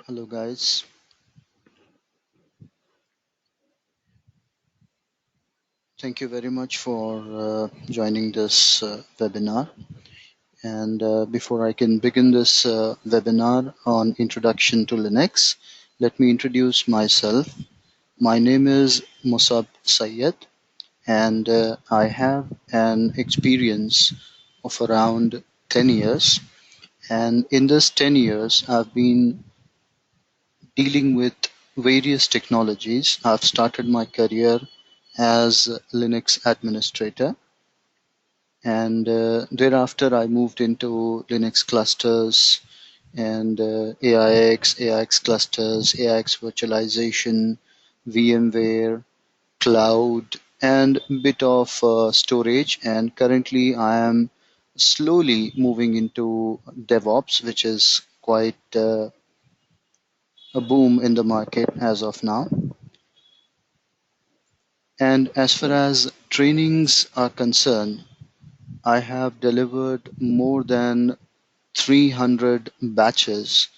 Hello guys, thank you very much for joining this webinar. And before I can begin this webinar on Introduction to Linux, let me introduce myself. My name is Musab Syed, and I have an experience of around 10 years. And in this 10 years, I've been dealing with various technologies. I've started my career as Linux administrator, and thereafter I moved into Linux clusters and AIX clusters, AIX virtualization, VMware, cloud, and bit of storage. And currently I am slowly moving into DevOps, which is quite a boom in the market as of now. And as far as trainings are concerned, I have delivered more than 300 batches,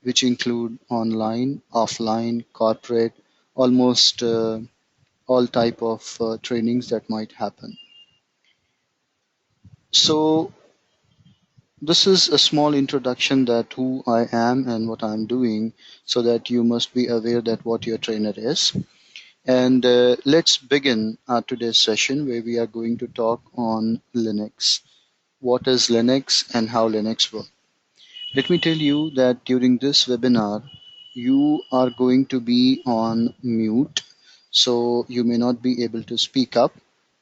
which include online, offline, corporate, almost all type of trainings that might happen. So this is a small introduction that who I am and what I'm doing, so that you must be aware that what your trainer is. And let's begin our today's session where we are going to talk on Linux. What is Linux and how Linux works? Let me tell you that during this webinar, you are going to be on mute, so you may not be able to speak up.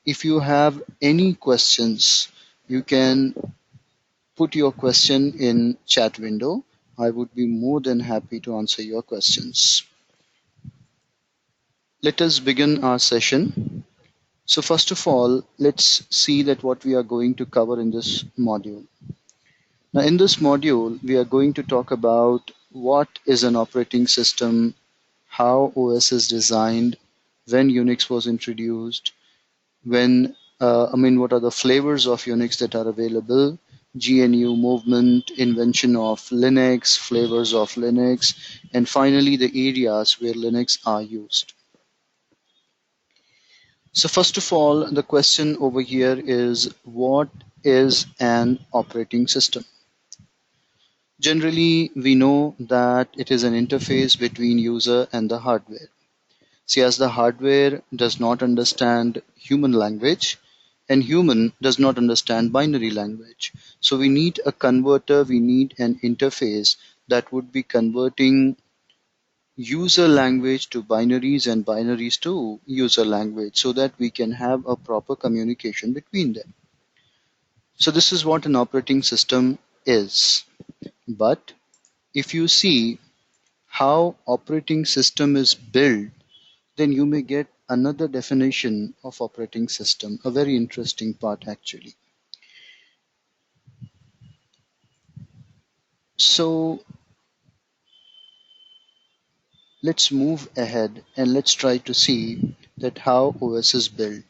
If you have any questions, you can put your question in chat window. I would be more than happy to answer your questions. Let us begin our session. So first of all, let's see that what we are going to cover in this module. Now, in this module, we are going to talk about what is an operating system, how OS is designed, when Unix was introduced, what are the flavors of Unix that are available, GNU movement, invention of Linux, flavors of Linux, and finally the areas where Linux are used. So first of all, the question over here is, what is an operating system? Generally, we know that it is an interface between user and the hardware. See, as the hardware does not understand human language and human does not understand binary language. So we need a converter, we need an interface that would be converting user language to binaries and binaries to user language so that we can have a proper communication between them. So this is what an operating system is. But if you see how operating system is built, then you may get another definition of operating system, a very interesting part actually. So let's move ahead and let's try to see that how OS is built.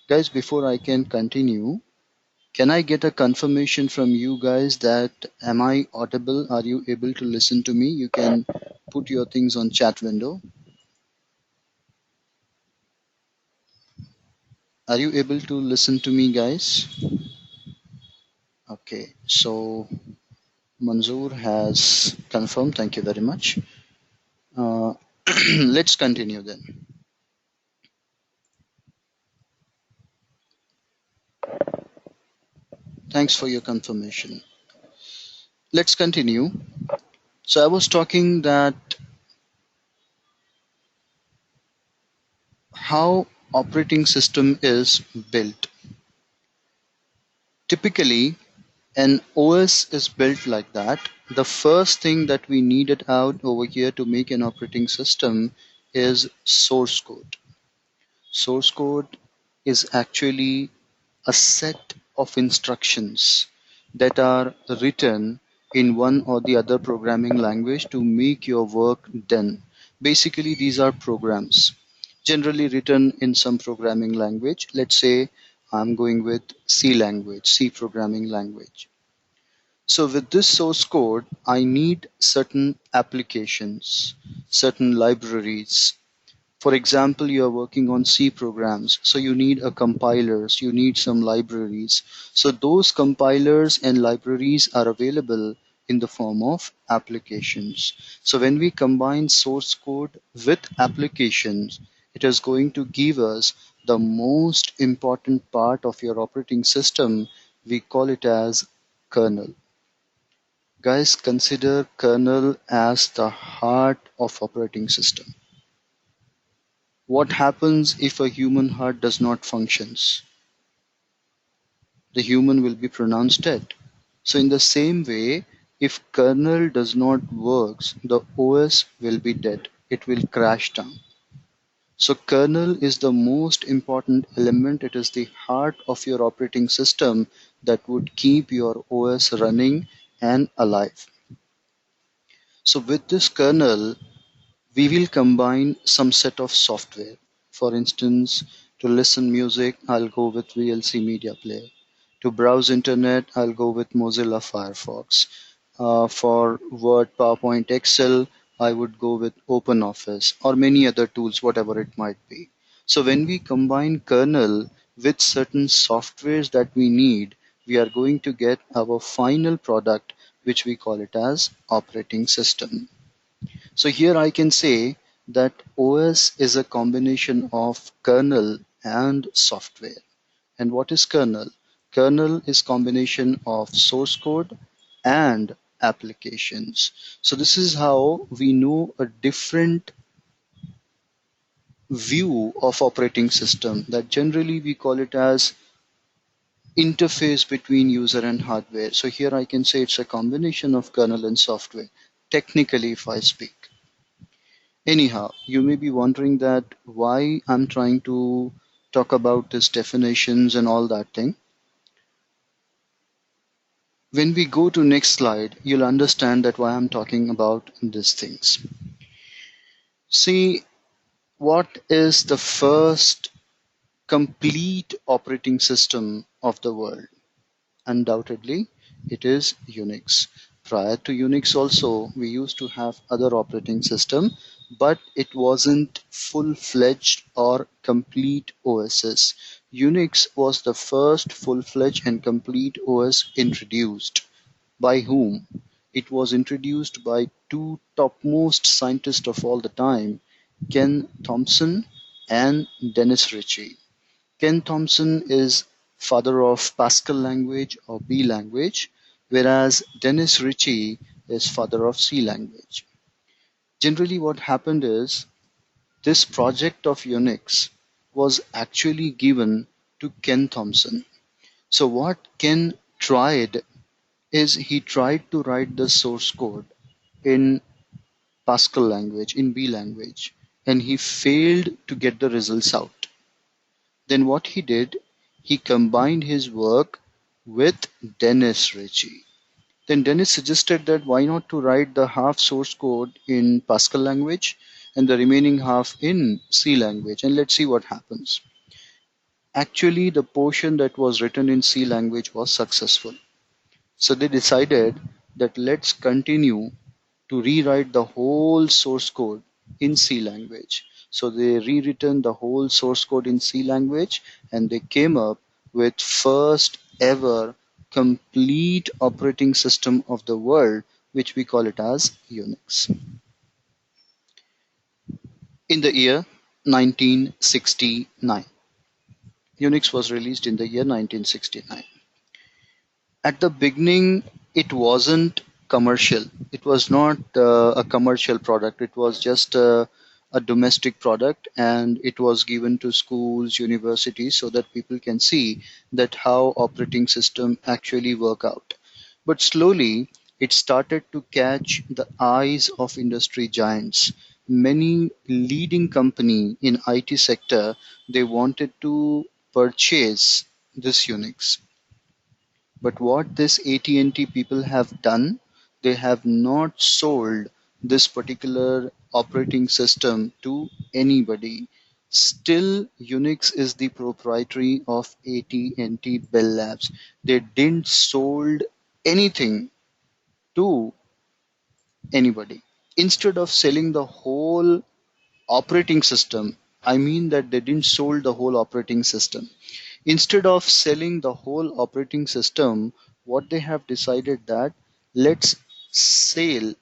Guys, before I can continue, can I get a confirmation from you guys that am I audible? Are you able to listen to me? You can put your things on chat window. Are you able to listen to me, guys? Okay, so Manzoor has confirmed. Thank you very much. Uh, let's continue then. Thanks for your confirmation. Let's continue. So I was talking that how operating system is built. Typically, an OS is built like that. The first thing that we needed out over here to make an operating system is source code. Source code is actually a set of instructions that are written in one or the other programming language to make your work done. Basically, these are programs generally written in some programming language. Let's say I'm going with C language, C programming language. So with this source code, I need certain applications, certain libraries. For example, you are working on C programs, so you need a compilers, you need some libraries. So those compilers and libraries are available in the form of applications. So when we combine source code with applications, it is going to give us the most important part of your operating system. We call it as kernel. Guys, consider kernel as the heart of operating system. What happens if a human heart does not functions? The human will be pronounced dead. So in the same way, if kernel does not works, the OS will be dead. It will crash down. So kernel is the most important element. It is the heart of your operating system that would keep your OS running and alive. So with this kernel, we will combine some set of software. For instance, to listen music, I'll go with VLC Media Player. To browse internet, I'll go with Mozilla Firefox. For Word, PowerPoint, Excel, I would go with OpenOffice or many other tools, whatever it might be. So when we combine kernel with certain softwares that we need, we are going to get our final product, which we call it as operating system. So here I can say that OS is a combination of kernel and software. And what is kernel? Kernel is combination of source code and applications. So this is how we know a different view of operating system that generally we call it as interface between user and hardware. So here I can say it's a combination of kernel and software, technically if I speak. Anyhow, you may be wondering that why I'm trying to talk about these definitions and all that thing. When we go to next slide, you'll understand that why I'm talking about these things. See, what is the first complete operating system of the world? Undoubtedly, it is Unix. Prior to Unix also, we used to have other operating system, but it wasn't full-fledged or complete OSs. Unix was the first full-fledged and complete OS introduced. By whom? It was introduced by two topmost scientists of all the time, Ken Thompson and Dennis Ritchie. Ken Thompson is father of Pascal language or B language, whereas Dennis Ritchie is father of C language. Generally, what happened is this project of Unix was actually given to Ken Thompson. So what Ken tried is he tried to write the source code in Pascal language, in B language, and he failed to get the results out. Then what he did, he combined his work with Dennis Ritchie. Then Dennis suggested that why not to write the half source code in Pascal language and the remaining half in C language, and let's see what happens. Actually, the portion that was written in C language was successful. So they decided that let's continue to rewrite the whole source code in C language. So they rewritten the whole source code in C language and they came up with first ever complete operating system of the world, which we call it as Unix. In the year 1969. Unix was released in the year 1969. At the beginning, it wasn't commercial. It was not a commercial product. It was just a domestic product, and it was given to schools, universities, so that people can see that how operating system actually work out. But slowly, it started to catch the eyes of industry giants. Many leading company in IT sector, they wanted to purchase this Unix. But what this AT&T people have done, they have not sold this particular operating system to anybody. Still, Unix is the proprietary of AT&T Bell Labs. They didn't sold anything to anybody. Instead of selling the whole operating system, I mean that they didn't sold the whole operating system. Instead of selling the whole operating system, what they have decided that let's sell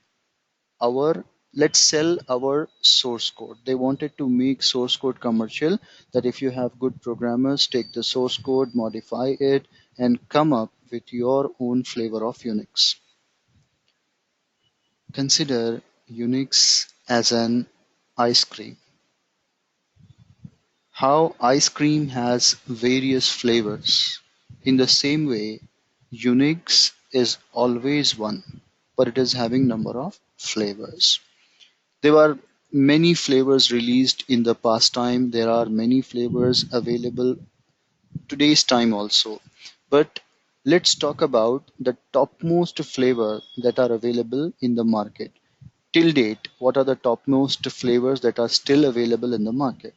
our let's sell our source code. They wanted to make source code commercial, that if you have good programmers, take the source code, modify it, and come up with your own flavor of Unix. Consider Unix as an ice cream. How ice cream has various flavors. In the same way, Unix is always one, but it is having number of flavors. There are many flavors released in the past time. There are many flavors available today's time also. But let's talk about the topmost flavor that are available in the market. Till date, what are the topmost flavors that are still available in the market?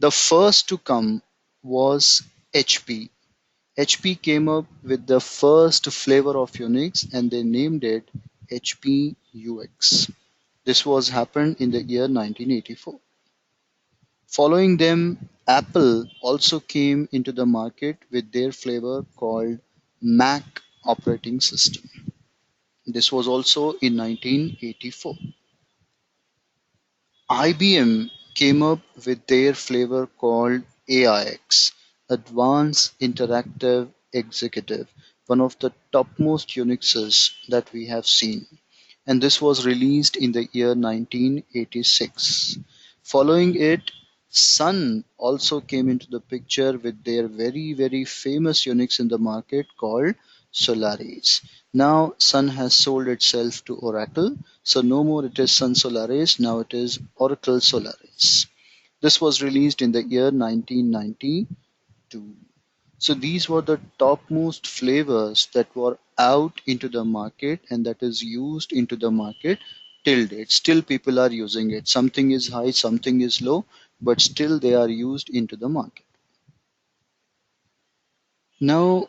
The first to come was HP. HP came up with the first flavor of Unix and they named it HP UX. This was happened in the year 1984. Following them, Apple also came into the market with their flavor called Mac operating system. This was also in 1984. IBM came up with their flavor called AIX, Advanced Interactive Executive, one of the topmost Unixes that we have seen, and this was released in the year 1986. Following it, Sun also came into the picture with their very famous Unix in the market called Solaris. Now Sun has sold itself to Oracle, so no more it is Sun Solaris, now it is Oracle Solaris. This was released in the year 1992. So these were the topmost flavors that were out into the market and that is used into the market till date. Still people are using it. Something is high, something is low, but still they are used into the market. Now,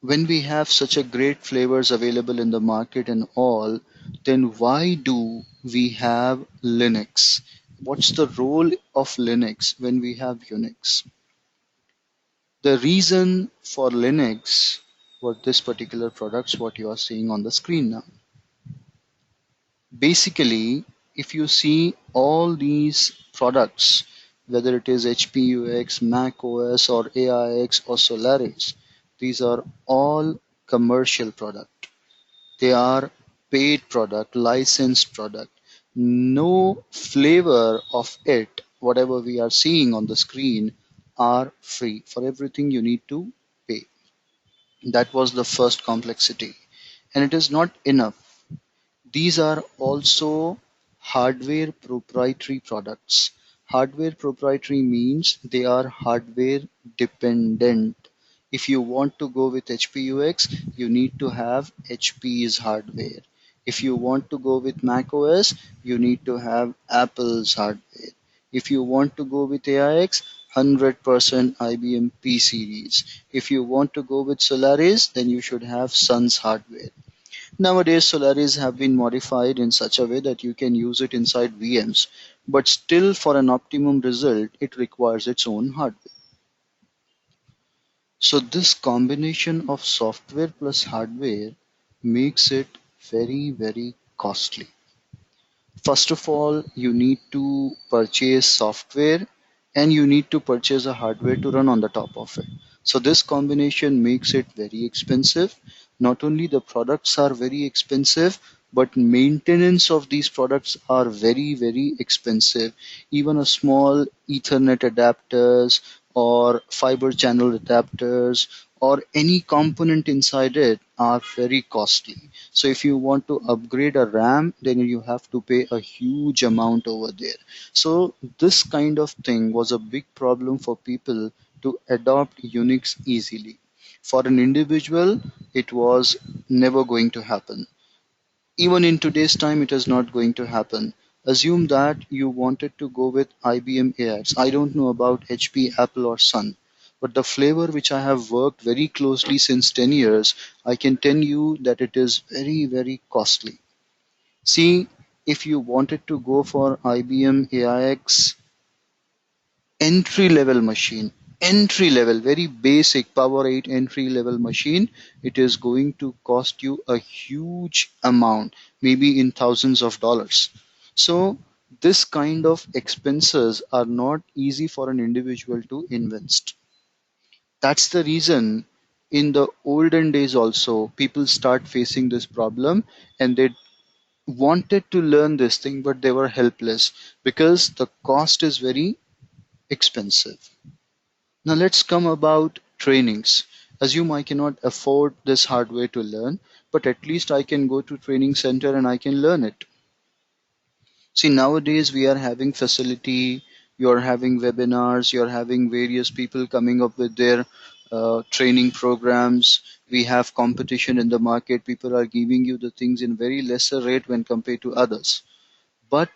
when we have such a great flavors available in the market and all, then why do we have Linux? What's the role of Linux when we have Unix? The reason for Linux for this particular products what you are seeing on the screen now. Basically, if you see all these products, whether it is HPUX, Mac OS or AIX or Solaris, these are all commercial product. They are paid product, licensed product. No flavor of it, whatever we are seeing on the screen, are free. For everything you need to pay. That was the first complexity. And it is not enough. These are also hardware proprietary products. Hardware proprietary means they are hardware dependent. If you want to go with HPUX, you need to have HP's hardware. If you want to go with macOS, you need to have Apple's hardware. If you want to go with AIX, 100% IBM P series. If you want to go with Solaris, then you should have Sun's hardware. Nowadays, Solaris have been modified in such a way that you can use it inside VMs, but still for an optimum result, it requires its own hardware. So this combination of software plus hardware makes it very costly. First of all, you need to purchase software and you need to purchase a hardware to run on the top of it. So this combination makes it very expensive. Not only the products are very expensive, but maintenance of these products are very expensive. Even a small Ethernet adapters or fiber channel adapters or any component inside it are very costly. So if you want to upgrade a RAM, then you have to pay a huge amount over there. So this kind of thing was a big problem for people to adopt Unix easily. For an individual, it was never going to happen. Even in today's time, it is not going to happen. Assume that you wanted to go with IBM AX. I don't know about HP, Apple or Sun. But the flavor which I have worked very closely since 10 years, I can tell you that it is very, very costly. See, if you wanted to go for IBM AIX entry level machine, entry level, very basic Power 8 entry level machine, it is going to cost you a huge amount, maybe in thousands of dollars. So, this kind of expenses are not easy for an individual to invest. That's the reason in the olden days also people start facing this problem, and they wanted to learn this thing but they were helpless because the cost is very expensive. Now let's come about trainings. Assume I cannot afford this hardware to learn, but at least I can go to training center and I can learn it. See, nowadays we are having facility, you're having webinars, you're having various people coming up with their training programs. We have competition in the market. People are giving you the things in very lesser rate when compared to others. But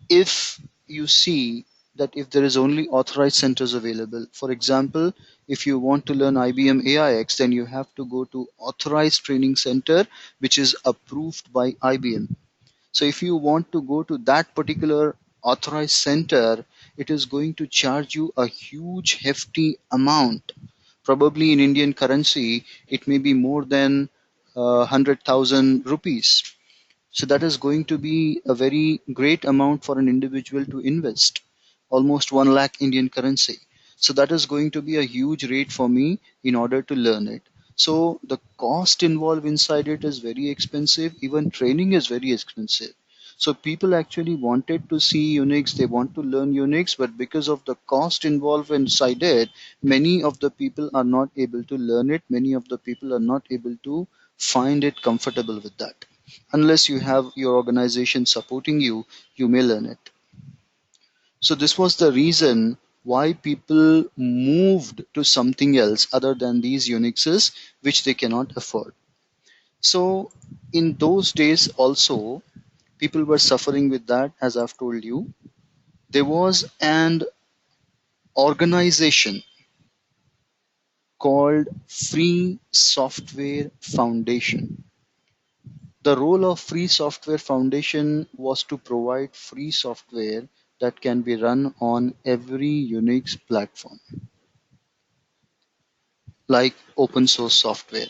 if you see that if there is only authorized centers available, for example, if you want to learn IBM AIX, then you have to go to authorized training center which is approved by IBM. So if you want to go to that particular authorized center, it is going to charge you a huge hefty amount. Probably in Indian currency, it may be more than 100,000 rupees. So that is going to be a very great amount for an individual to invest, almost 1 lakh Indian currency. So that is going to be a huge rate for me in order to learn it. So the cost involved inside it is very expensive. Even training is very expensive. So people actually wanted to see Unix, they want to learn Unix, but because of the cost involved inside it, many of the people are not able to learn it. Many of the people are not able to find it comfortable with that. Unless you have your organization supporting you, you may learn it. So this was the reason why people moved to something else other than these Unixes, which they cannot afford. So in those days also, people were suffering with that, as I've told you. There was an organization called Free Software Foundation. The role of Free Software Foundation was to provide free software that can be run on every Unix platform, like open source software.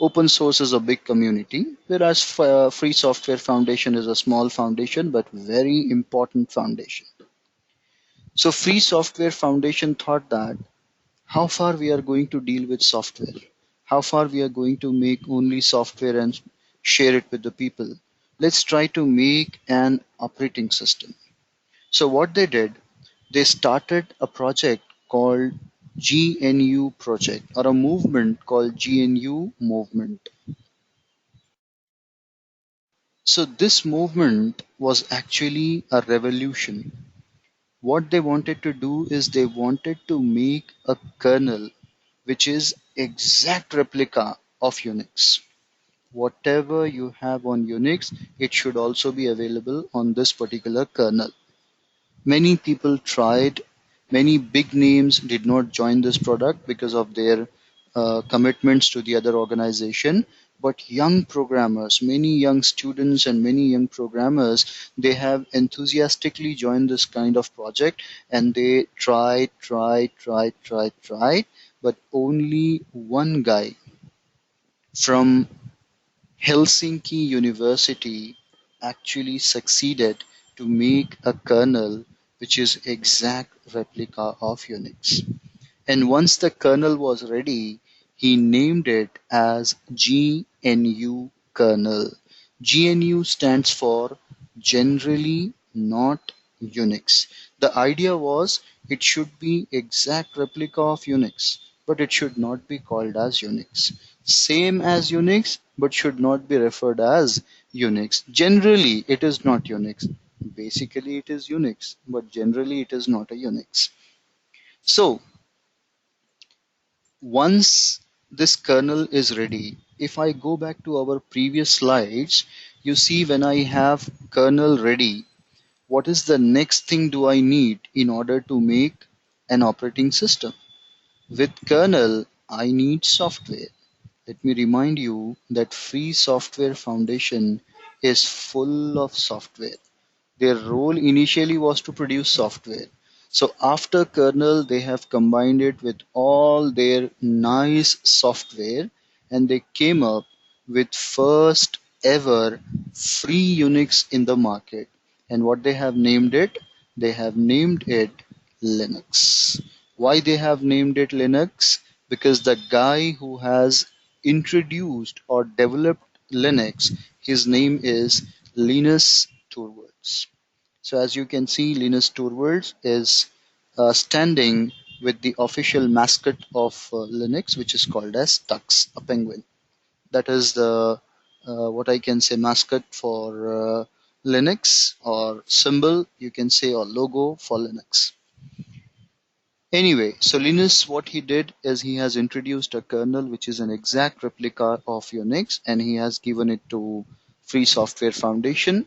Open source is a big community, whereas Free Software Foundation is a small foundation but very important foundation. So Free Software Foundation thought that how far we are going to deal with software, how far we are going to make only software and share it with the people. Let's try to make an operating system. So what they did, they started a project called GNU project, or a movement called GNU movement. So this movement was actually a revolution. What they wanted to do is they wanted to make a kernel which is exact replica of Unix. Whatever you have on Unix, it should also be available on this particular kernel. Many people tried, many big names did not join this product because of their commitments to the other organization. But young programmers, many young students and many young programmers, they have enthusiastically joined this kind of project, and they tried, but only one guy from Helsinki University actually succeeded to make a kernel which is exact replica of Unix. And once the kernel was ready, he named it as GNU kernel. GNU stands for Generally Not Unix. The idea was it should be exact replica of Unix, but it should not be called as Unix. Same as Unix, but should not be referred as Unix. Generally, it is not Unix. Basically, it is Unix, but generally, it is not a Unix. So, once this kernel is ready, if I go back to our previous slides, you see when I have kernel ready, what is the next thing do I need in order to make an operating system? With kernel, I need software. Let me remind you that free software foundation is full of software. Their role initially was to produce software. So after kernel, they have combined it with all their nice software and they came up with first ever free Unix in the market. And what they have named it? They have named it Linux. Why they have named it Linux? Because the guy who has introduced or developed Linux, his name is Linus Torvalds. So as you can see, Linus Torvalds is standing with the official mascot of Linux, which is called as Tux, a penguin. That is the what I can say mascot for Linux, or symbol you can say, or logo for Linux. Anyway, so Linus, what he did is he has introduced a kernel which is an exact replica of Unix, and he has given it to Free Software Foundation,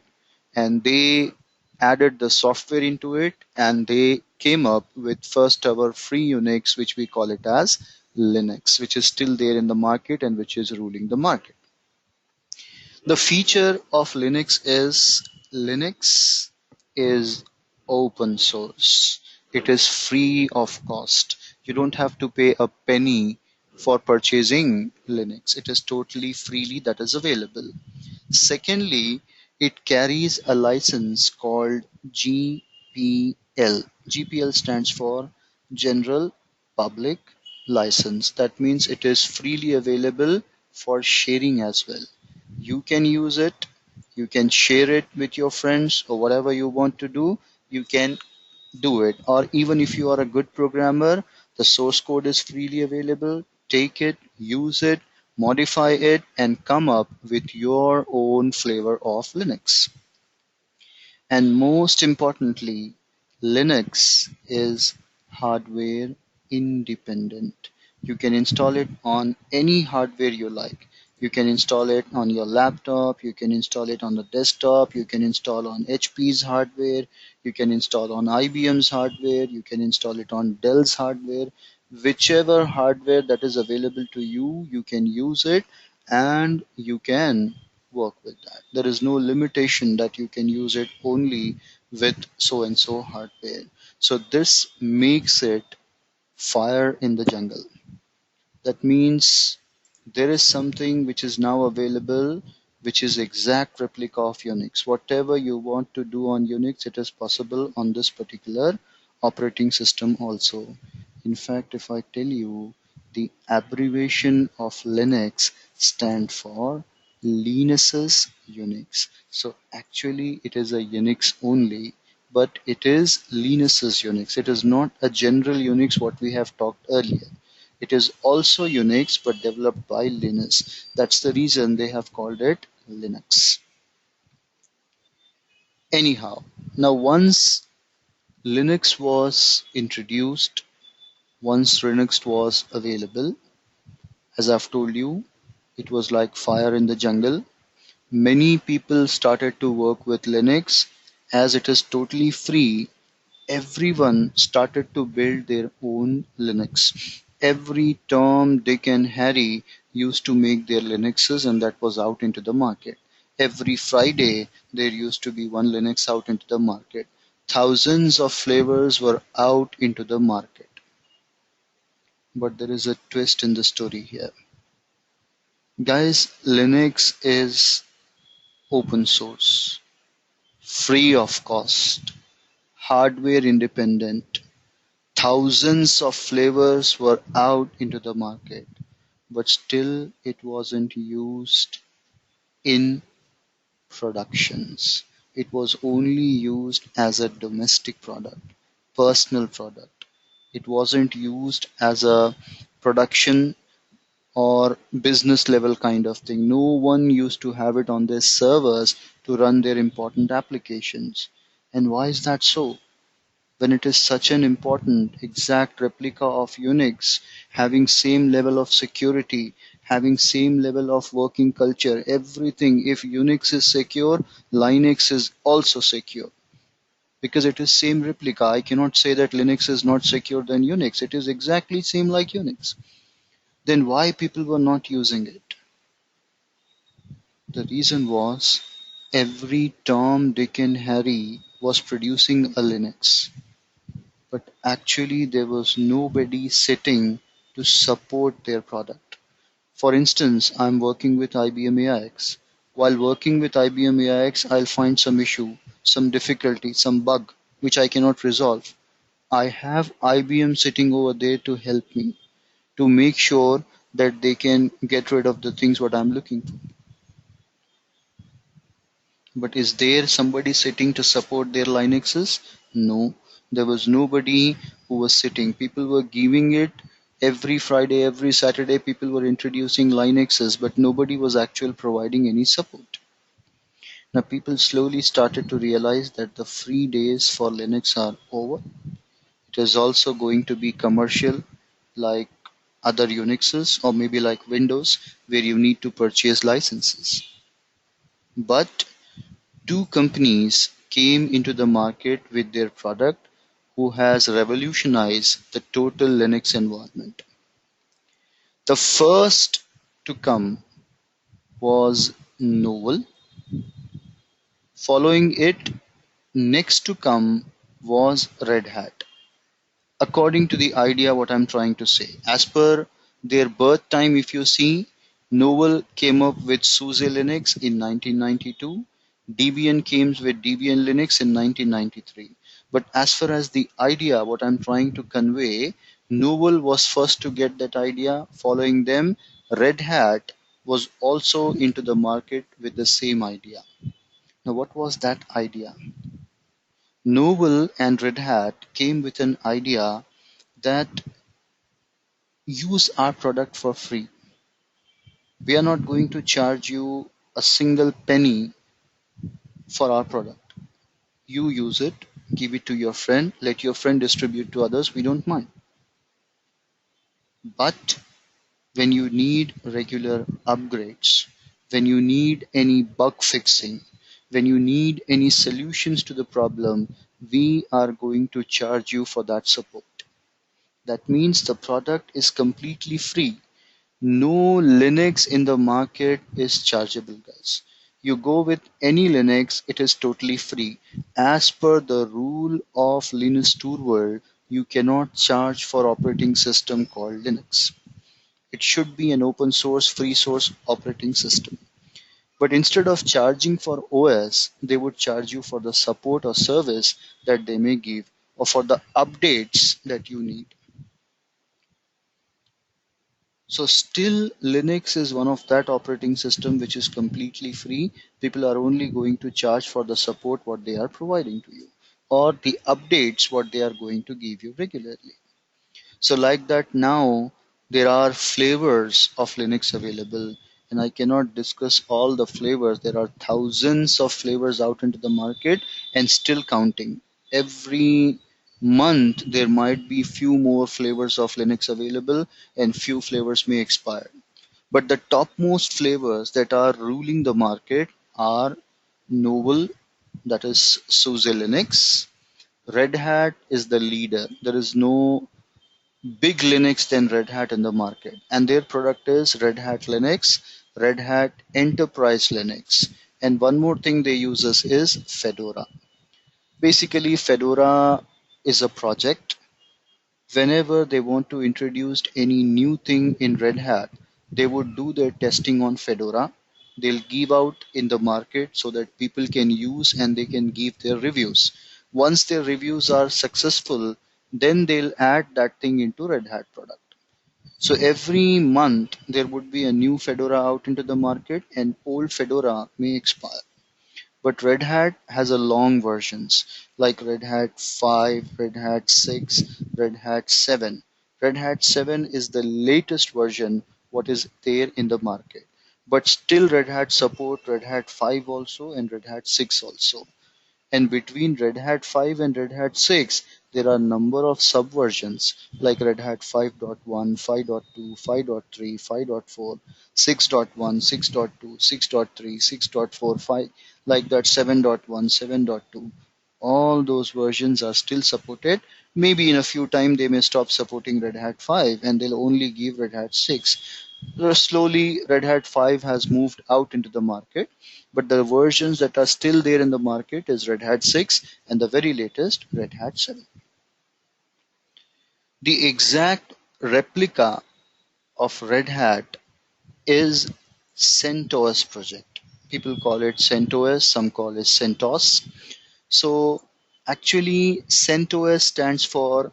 and they added the software into it, and they came up with first ever free Unix, which we call it as Linux, which is still there in the market and which is ruling the market. The feature of Linux is open source. It is free of cost. You don't have to pay a penny for purchasing Linux. It is totally freely that is available. Secondly, it carries a license called GPL. GPL stands for General Public License. That means it is freely available for sharing as well. You can use it, you can share it with your friends, or whatever you want to do, you can do it. Or even if you are a good programmer, the source code is freely available. Take it, use it, modify it, and come up with your own flavor of Linux. And most importantly, Linux is hardware independent. You can install it on any hardware you like. You can install it on your laptop, you can install it on the desktop, you can install on HP's hardware, you can install on IBM's hardware, you can install it on Dell's hardware. Whichever hardware that is available to you, you can use it and you can work with that. There is no limitation that you can use it only with so and so hardware. So this makes it fire in the jungle. That means there is something which is now available which is exact replica of Unix. Whatever you want to do on Unix, it is possible on this particular operating system also. In fact, if I tell you, the abbreviation of Linux stand for Linus's Unix. So actually it is a Unix only, but it is Linus's Unix. It is not a general Unix what we have talked earlier. It is also Unix but developed by Linus. That's the reason they have called it Linux. Anyhow, now once Linux was introduced, once Linux was available, as I've told you, it was like fire in the jungle. Many people started to work with Linux as it is totally free. Everyone started to build their own Linux. Every Tom, Dick, and Harry used to make their Linuxes, and that was out into the market. Every Friday, there used to be one Linux out into the market. Thousands of flavors were out into the market. But there is a twist in the story here. Guys, Linux is open source, free of cost, hardware independent. Thousands of flavors were out into the market, but still it wasn't used in productions. It was only used as a domestic product, personal product. It wasn't used as a production or business level kind of thing. No one used to have it on their servers to run their important applications. And why is that so? When it is such an important exact replica of Unix, having same level of security, having same level of working culture, everything. If Unix is secure, Linux is also secure because it is same replica. I cannot say that Linux is not secure than Unix. It is exactly same like Unix. Then why people were not using it? The reason was every Tom, Dick and Harry was producing a Linux, but actually there was nobody sitting to support their product. For instance, I'm working with IBM AIX. While working with IBM AIX, I'll find some issue, some difficulty, some bug which I cannot resolve. I have IBM sitting over there to help me, to make sure that they can get rid of the things what I'm looking for. But is there somebody sitting to support their Linuxes? No, there was nobody who was sitting. People were giving it every Friday, every Saturday. People were introducing Linuxes, but nobody was actually providing any support. Now people slowly started to realize that the free days for Linux are over. It is also going to be commercial, like other Unixes or maybe like Windows, where you need to purchase licenses. But two companies came into the market with their product who has revolutionized the total Linux environment. The first to come was Novel. Following it, next to come was Red Hat. According to the idea what I'm trying to say, as per their birth time, if you see, Novel came up with SUSE Linux in 1992. Debian came with Debian Linux in 1993. But as far as the idea what I'm trying to convey, Novel was first to get that idea. Following them, Red Hat was also into the market with the same idea. Now what was that idea? Novel and Red Hat came with an idea that use our product for free. We are not going to charge you a single penny for our product. You use it, give it to your friend, let your friend distribute to others, we don't mind. But when you need regular upgrades, when you need any bug fixing, when you need any solutions to the problem, we are going to charge you for that support. That means the product is completely free. No Linux in the market is chargeable, guys. You go with any Linux, it is totally free. As per the rule of Linus Torvald, you cannot charge for operating system called Linux. It should be an open source, free source operating system. But instead of charging for OS, they would charge you for the support or service that they may give or for the updates that you need. So still Linux is one of that operating system which is completely free. People are only going to charge for the support what they are providing to you or the updates what they are going to give you regularly. So like that now there are flavors of Linux available and I cannot discuss all the flavors. There are thousands of flavors out into the market and still counting. Every month there might be few more flavors of Linux available and few flavors may expire. But the topmost flavors that are ruling the market are Novel, that is SUSE Linux. Red Hat is the leader. There is no big Linux than Red Hat in the market, and their product is Red Hat Linux, Red Hat Enterprise Linux, and one more thing they use is Fedora. Basically, Fedora is a project. Whenever they want to introduce any new thing in Red Hat, they would do their testing on Fedora. They'll give out in the market so that people can use and they can give their reviews. Once their reviews are successful, then they'll add that thing into Red Hat product. So every month there would be a new Fedora out into the market and old Fedora may expire. But Red Hat has a long versions like Red Hat 5, Red Hat 6, Red Hat 7. Red Hat 7 is the latest version what is there in the market. But still Red Hat support Red Hat 5 also and Red Hat 6 also. And between Red Hat 5 and Red Hat 6, there are number of subversions like Red Hat 5.1, 5.2, 5.3, 5.4, 6.1, 6.2, 6.3, 6.4, 5, like that 7.1, 7.2. all those versions are still supported. Maybe in a few time they may stop supporting Red Hat 5 and they'll only give Red Hat 6. Slowly, Red Hat 5 has moved out into the market, but the versions that are still there in the market is Red Hat 6 and the very latest Red Hat 7. The exact replica of Red Hat is CentOS project. People call it CentOS, some call it CentOS. So actually CentOS stands for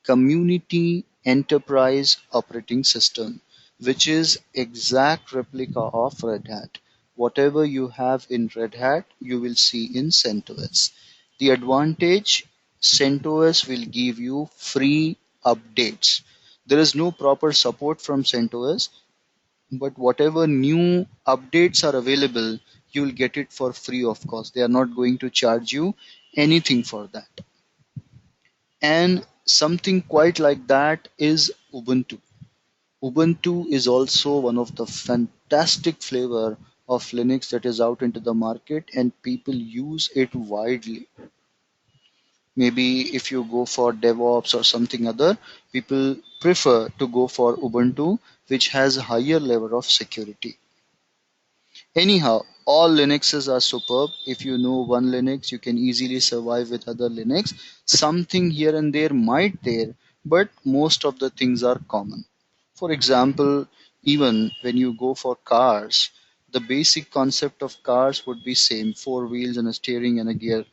Community Enterprise Operating System, which is exact replica of Red Hat. Whatever you have in Red Hat, you will see in CentOS. The advantage, CentOS will give you free updates. There is no proper support from CentOS, but whatever new updates are available, you will get it for free of cost. They are not going to charge you anything for that. And something quite like that is Ubuntu. Ubuntu is also one of the fantastic flavor of Linux that is out into the market and people use it widely. Maybe if you go for DevOps or something other, people prefer to go for Ubuntu, which has a higher level of security. Anyhow, all Linuxes are superb. If you know one Linux, you can easily survive with other Linux. Something here and there might there, but most of the things are common. For example, even when you go for cars, the basic concept of cars would be same, four wheels and a steering and a gear,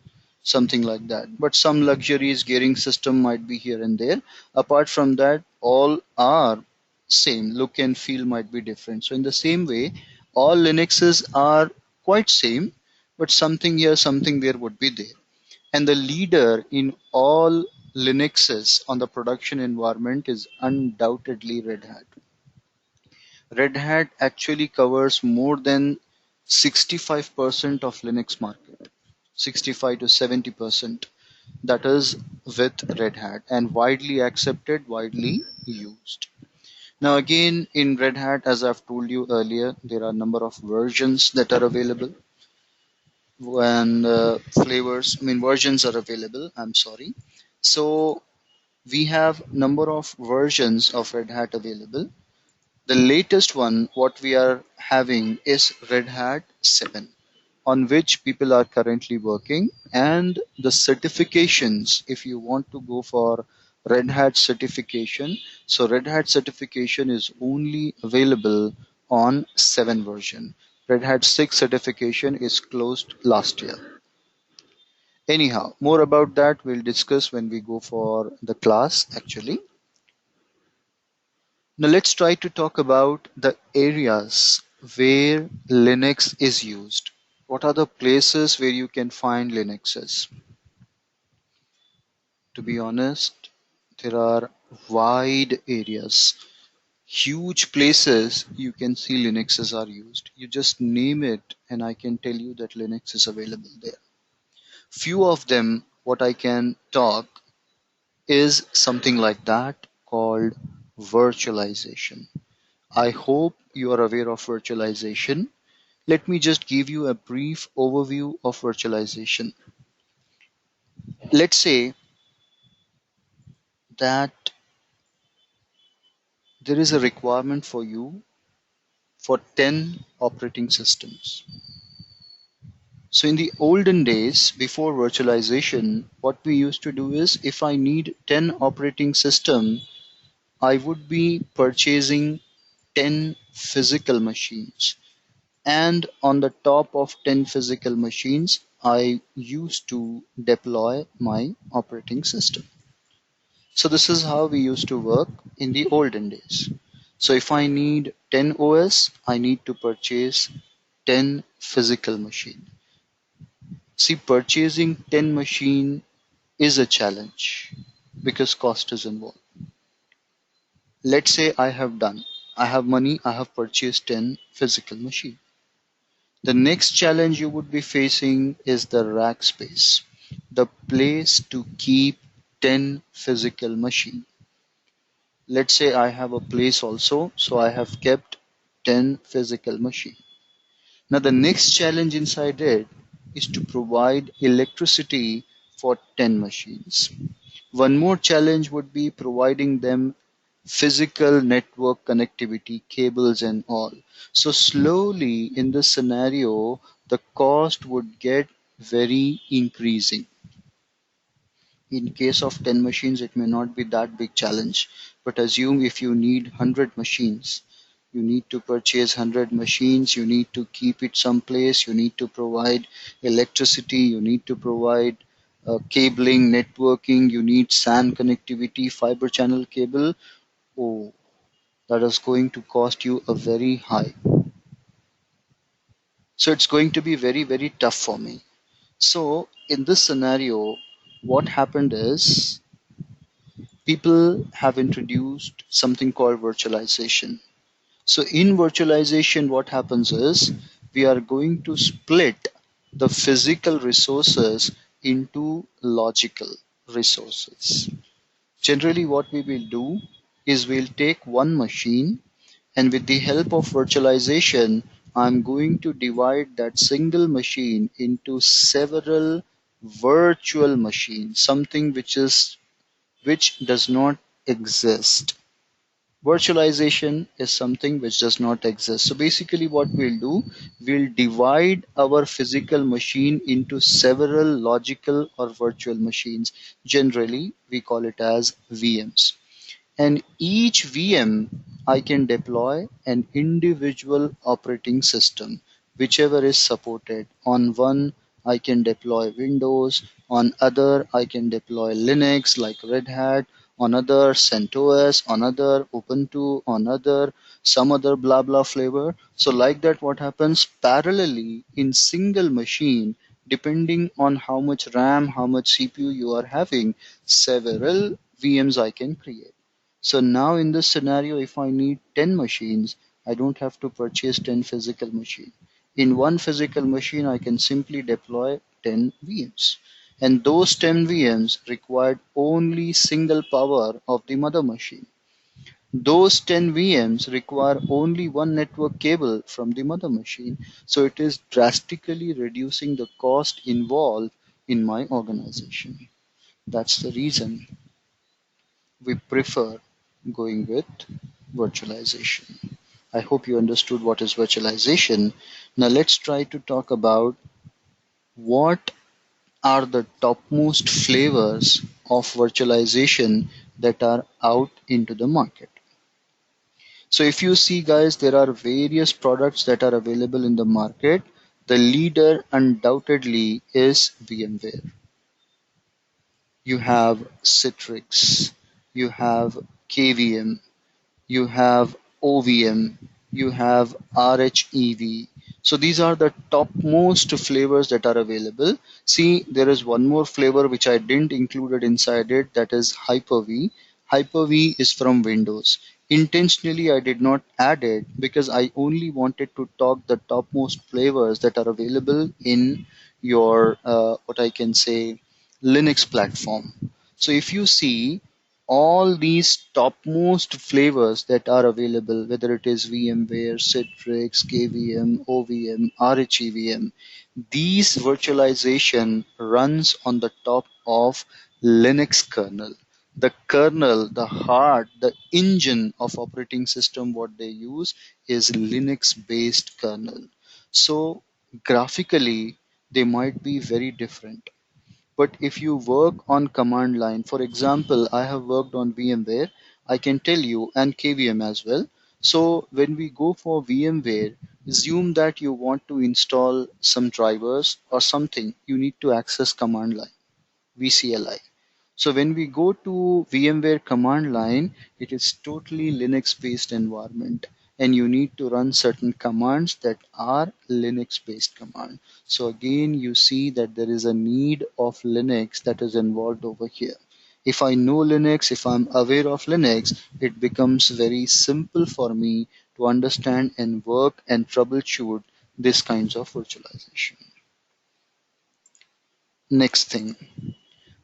something like that. But some luxuries gearing system might be here and there. Apart from that, all are same. Look and feel might be different. So in the same way, all Linuxes are quite same, but something here, something there would be there. And the leader in all Linuxes on the production environment is undoubtedly Red Hat. Red Hat actually covers more than 65% of Linux market, 65 to 70%. That is with Red Hat and widely accepted, widely used. Now again in Red Hat, as I've told you earlier, there are a number of versions that are available and versions are available. I'm sorry. So we have number of versions of Red Hat available. The latest one, what we are having is Red Hat 7, on which people are currently working, and the certifications, if you want to go for Red Hat certification, so Red Hat certification is only available on 7 version. Red Hat 6 certification is closed last year. Anyhow, more about that we'll discuss when we go for the class actually. Now let's try to talk about the areas where Linux is used. What are the places where you can find Linuxes? To be honest, there are wide areas, huge places you can see Linuxes are used. You just name it and I can tell you that Linux is available there. Few of them, what I can talk is something like that called virtualization. I hope you are aware of virtualization. Let me just give you a brief overview of virtualization. Let's say that there is a requirement for you for 10 operating systems. So in the olden days, before virtualization, what we used to do is if I need 10 operating system, I would be purchasing 10 physical machines. And on the top of 10 physical machines, I used to deploy my operating system. So this is how we used to work in the olden days. So if I need 10 OS, I need to purchase 10 physical machine. See, purchasing 10 machine is a challenge because cost is involved. Let's say I have money, I have purchased 10 physical machine. The next challenge you would be facing is the rack space, the place to keep 10 physical machine. Let's say I have a place also, so I have kept 10 physical machine. Now the next challenge inside it is to provide electricity for 10 machines. One more challenge would be providing them physical network connectivity, cables and all. So slowly in this scenario, the cost would get very increasing. In case of 10 machines, it may not be that big challenge, but assume if you need 100 machines, you need to purchase 100 machines, you need to keep it someplace, you need to provide electricity, you need to provide cabling, networking, you need SAN connectivity, fiber channel cable. Oh, that is going to cost you a very high. So it's going to be very, very tough for me. So in this scenario, what happened is people have introduced something called virtualization. So in virtualization, what happens is we are going to split the physical resources into logical resources. Generally, what we will do is we'll take one machine, and with the help of virtualization, I'm going to divide that single machine into several virtual machines, something which does not exist. Virtualization is something which does not exist. So basically what we'll do, we'll divide our physical machine into several logical or virtual machines. Generally, we call it as VMs. And each VM, I can deploy an individual operating system, whichever is supported. On one, I can deploy Windows. On other, I can deploy Linux like Red Hat. On other, CentOS. On other, Ubuntu. On other, some other blah blah flavor. So like that, what happens parallelly in single machine, depending on how much RAM, how much CPU you are having, several VMs I can create. So now in this scenario, if I need 10 machines, I don't have to purchase 10 physical machines. In one physical machine, I can simply deploy 10 VMs. And those 10 VMs required only single power of the mother machine. Those 10 VMs require only one network cable from the mother machine. So it is drastically reducing the cost involved in my organization. That's the reason we prefer going with virtualization. I hope you understood what is virtualization. Now let's try to talk about what are the topmost flavors of virtualization that are out into the market. So if you see guys, there are various products that are available in the market. The leader undoubtedly is VMware. You have Citrix, you have KVM, you have OVM, you have RHEV. So these are the topmost flavors that are available. See, there is one more flavor which I didn't include it inside it, that is Hyper-V. Hyper-V is from Windows. Intentionally, I did not add it because I only wanted to talk the topmost flavors that are available in your, what I can say, Linux platform. So if you see, all these topmost flavors that are available, whether it is VMware, Citrix, KVM, OVM, RHEVM, these virtualization runs on the top of Linux kernel. The kernel, the heart, the engine of operating system, what they use is Linux based kernel. So graphically, they might be very different. But if you work on command line, for example, I have worked on VMware, I can tell you, and KVM as well. So when we go for VMware, assume that you want to install some drivers or something, you need to access command line, VCLI. So when we go to VMware command line, it is totally Linux based environment, and you need to run certain commands that are Linux based command. So again, you see that there is a need of Linux that is involved over here. If I know Linux, if I'm aware of Linux, it becomes very simple for me to understand and work and troubleshoot these kinds of virtualization. Next thing,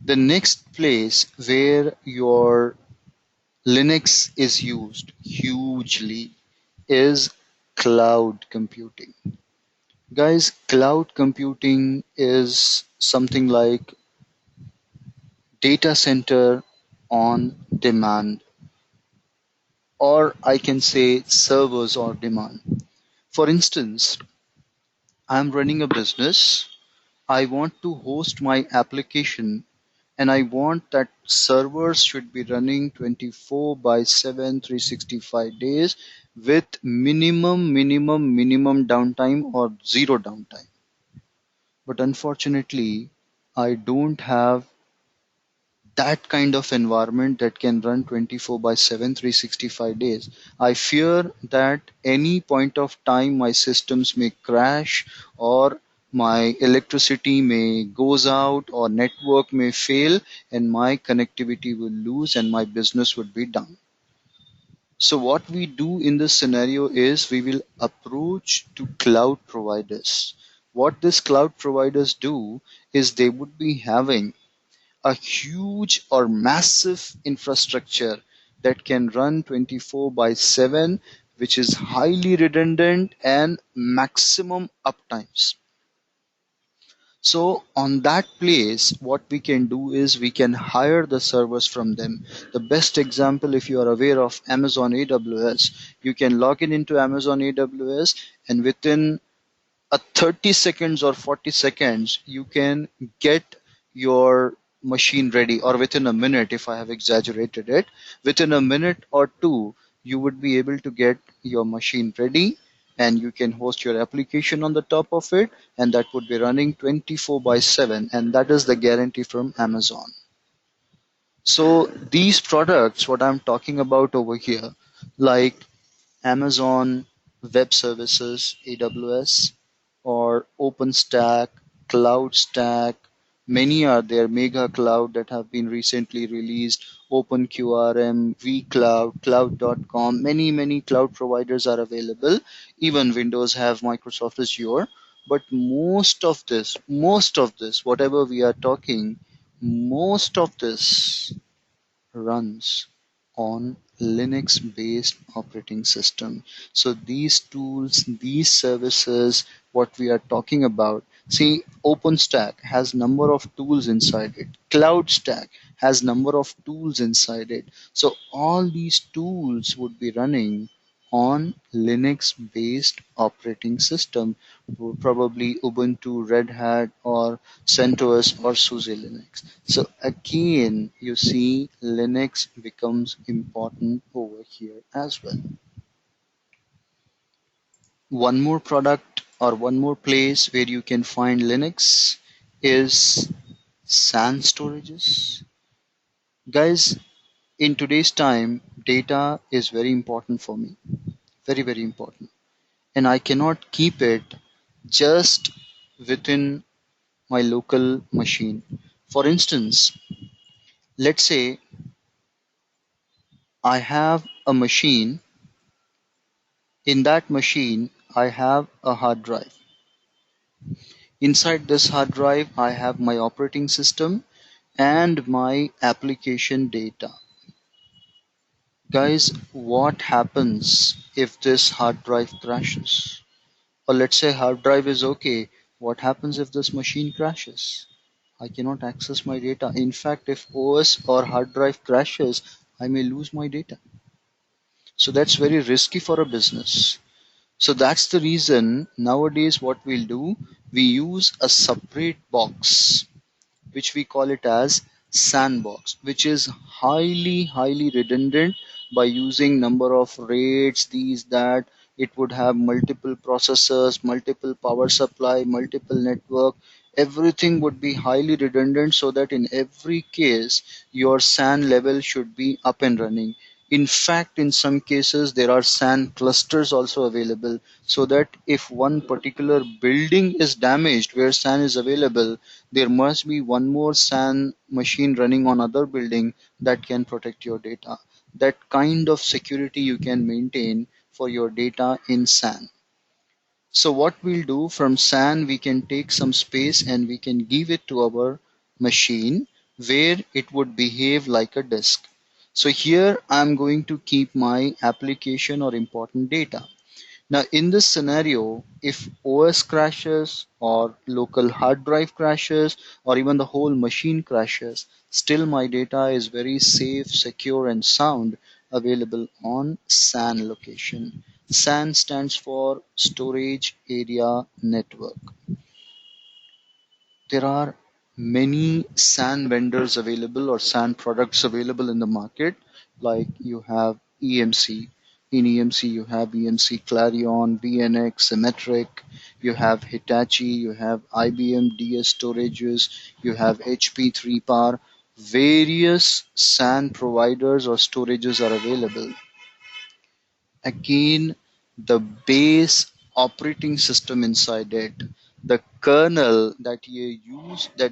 the next place where your Linux is used hugely is cloud computing. Guys, cloud computing is something like data center on demand, or I can say servers on demand. For instance, I'm running a business. I want to host my application and I want that servers should be running 24 by 7, 365 days with minimum downtime or zero downtime. But unfortunately, I don't have that kind of environment that can run 24 by 7, 365 days. I fear that any point of time my systems may crash, or my electricity may goes out, or network may fail, and my connectivity will lose and my business would be down. So what we do in this scenario is we will approach to cloud providers. What these cloud providers do is they would be having a huge or massive infrastructure that can run 24 by 7, which is highly redundant and maximum uptimes. So on that place, what we can do is we can hire the servers from them. The best example, if you are aware of Amazon AWS, you can log in into Amazon AWS, and within a 30 seconds or 40 seconds you can get your machine ready, or within a minute, if I have exaggerated it, within a minute or two you would be able to get your machine ready, and you can host your application on the top of it, and that would be running 24 by 7, and that is the guarantee from Amazon. So these products what I'm talking about over here, like Amazon Web Services, AWS, or OpenStack, CloudStack. Many are there, Mega Cloud that have been recently released, OpenQRM, vCloud, Cloud.com. Many cloud providers are available. Even Windows have Microsoft Azure. But most of this, whatever we are talking, most of this runs on Linux based operating system. So these tools, these services, what we are talking about, see, OpenStack has number of tools inside it. CloudStack has number of tools inside it. So all these tools would be running on Linux based operating system, probably Ubuntu, Red Hat, or CentOS or SUSE Linux. So again, you see Linux becomes important over here as well. One more product or one more place where you can find Linux is SAN storages. Guys, in today's time, data is very important for me. Very important. And I cannot keep it just within my local machine. For instance, let's say I have a machine. In that machine, I have a hard drive. Inside this hard drive, I have my operating system and my application data. Guys, what happens if this hard drive crashes? Or let's say hard drive is okay. What happens if this machine crashes? I cannot access my data. In fact, if OS or hard drive crashes, I may lose my data. So that's very risky for a business. So that's the reason nowadays what we'll do, we use a separate box, which we call it as sandbox, which is highly redundant. By using number of RAIDs, these that, it would have multiple processors, multiple power supply, multiple network. Everything would be highly redundant, so that in every case your SAN level should be up and running. In fact, in some cases there are SAN clusters also available, so that if one particular building is damaged where SAN is available, there must be one more SAN machine running on other building that can protect your data. That kind of security you can maintain for your data in SAN. So what we'll do, from SAN we can take some space and we can give it to our machine where it would behave like a disk. So here I'm going to keep my application or important data. Now, in this scenario, if OS crashes or local hard drive crashes or even the whole machine crashes, still my data is very safe, secure, and sound available on SAN location. SAN stands for Storage Area Network. There are many SAN vendors available or SAN products available in the market, like you have EMC. In EMC, you have EMC Clarion, VNX, Symmetric, you have Hitachi, you have IBM DS Storages, you have HP 3PAR. Various SAN providers or storages are available. Again, the base operating system inside it, the kernel that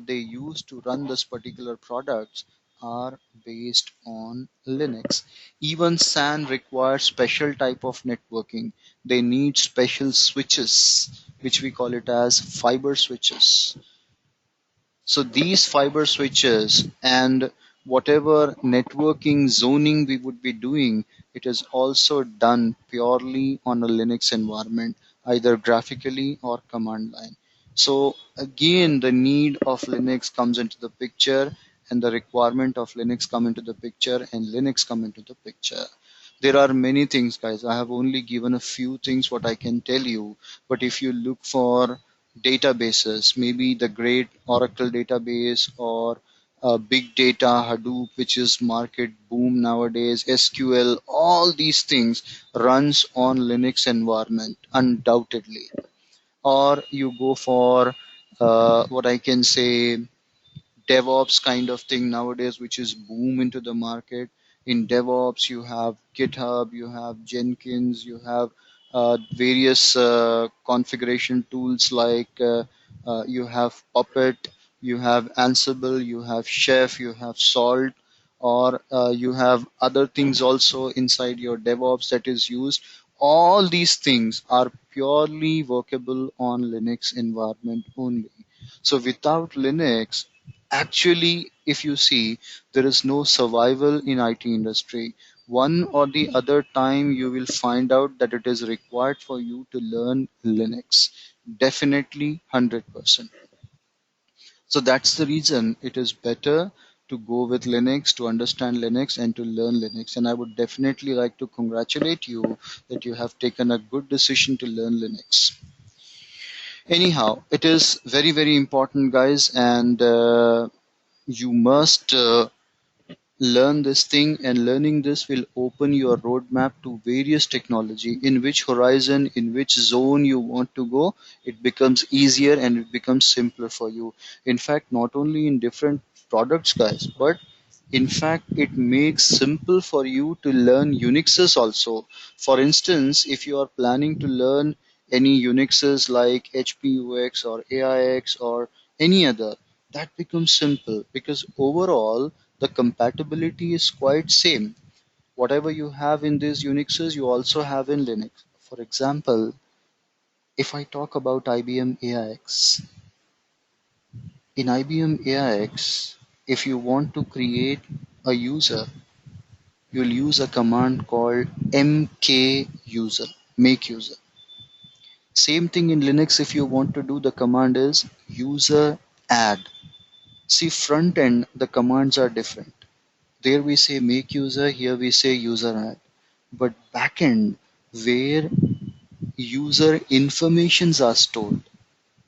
they use to run this particular products are based on Linux. Even SAN requires special type of networking. They need special switches, which we call it as fiber switches. So these fiber switches and whatever networking zoning we would be doing, it is also done purely on a Linux environment, either graphically or command line. So again, the need of Linux comes into the picture and the requirement of Linux come into the picture and Linux come into the picture. There are many things, guys. I have only given a few things what I can tell you, but if you look for databases, maybe the great Oracle database or big data, Hadoop, which is market boom nowadays, SQL, all these things runs on Linux environment, undoubtedly. Or you go for what I can say DevOps kind of thing nowadays, which is boom into the market. In DevOps, you have GitHub, you have Jenkins, you have various configuration tools like you have Puppet, you have Ansible, you have Chef, you have Salt, or you have other things also inside your DevOps that is used. All these things are purely workable on Linux environment only. So without Linux, actually, if you see, there is no survival in IT industry. One or the other time you will find out that it is required for you to learn Linux. Definitely 100%. So that's the reason it is better to go with Linux, to understand Linux and to learn Linux. And I would definitely like to congratulate you that you have taken a good decision to learn Linux. Anyhow, it is very, very important, guys, and you must learn this thing, and learning this will open your roadmap to various technology. In which horizon, in which zone you want to go, it becomes easier and it becomes simpler for you. In fact, not only in different products, guys, but in fact it makes simple for you to learn Unixes also. For instance, if you are planning to learn any Unixes like HPUX or AIX or any other, that becomes simple because overall the compatibility is quite same. Whatever you have in these Unixes, you also have in Linux. For example, if I talk about IBM AIX, in IBM AIX, if you want to create a user, you'll use a command called mkuser, make user. Same thing in Linux, if you want to do, the command is user add. See, front end, the commands are different. There we say make user, here we say user add. But backend, where user informations are stored,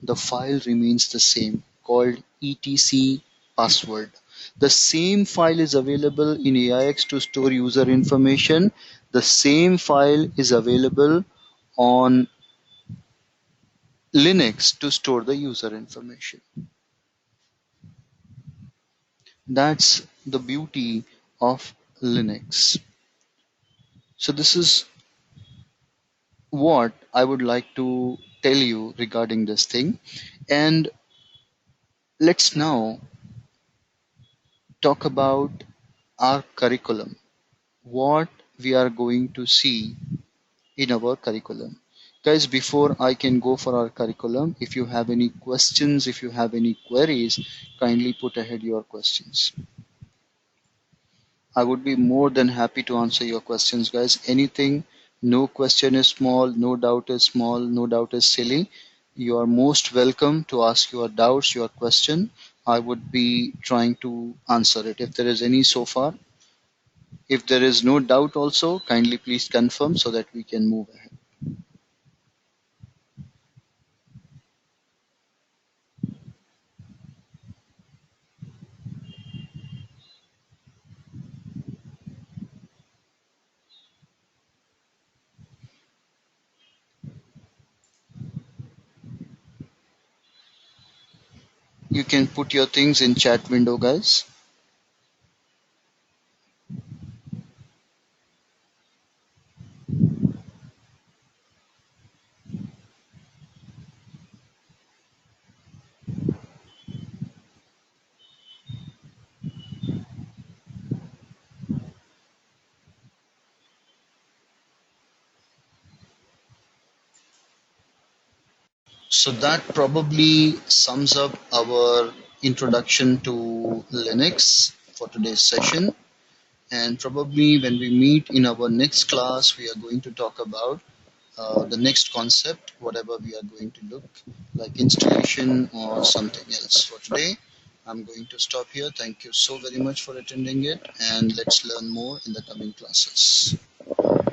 the file remains the same, called etc password. The same file is available in AIX to store user information. The same file is available on Linux to store the user information. That's the beauty of Linux. So this is what I would like to tell you regarding this thing. And let's now talk about our curriculum, what we are going to see in our curriculum. Guys, before I can go for our curriculum, if you have any questions, if you have any queries, kindly put ahead your questions. I would be more than happy to answer your questions, guys. Anything No question is small, no doubt is small, no doubt is silly. You are most welcome to ask your doubts, your question. I would be trying to answer it if there is any so far. If there is no doubt also, kindly please confirm so that we can move ahead. You can put your things in chat window, guys. So that probably sums up our introduction to Linux for today's session. And probably when we meet in our next class, we are going to talk about the next concept, whatever we are going to look like installation or something else. For today, I'm going to stop here. Thank you so very much for attending it, and let's learn more in the coming classes.